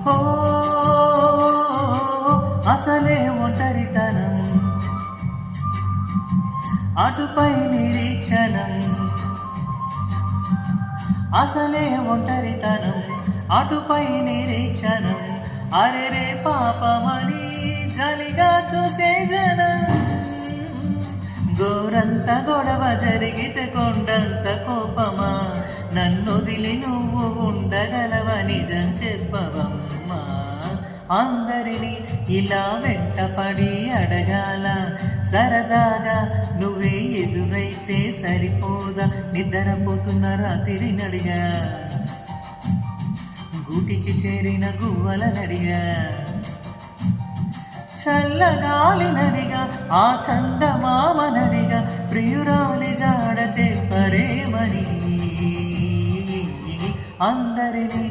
ఓ అసలే ఒంటరితనం, అటుపై నిరీక్షణం. అసలే ఒంటరితనం, అటుపై నిరీక్షణం. అరెరే పాపమని జలిగా చూసే జనం. గోరంత గొడవ జరిగితే కొండంత కోపమా, నన్నొదిలి నువ్వు ఉండగలవ నిజం చెప్పవమ్మా. అందరినీ ఇలా వెంటపడి అడగాల, సరదాగా నువ్వే ఎదురైతే సరిపోదా. నిద్రపోతున్న రాత్రి నడిగా, గూటికి చేరిన గువ్వల నడిగా, చల్లగాలి నడిగా, ఆ చందమామ నడిగా, ప్రియురాలి జాడ చెప్పరేమని అందరినీ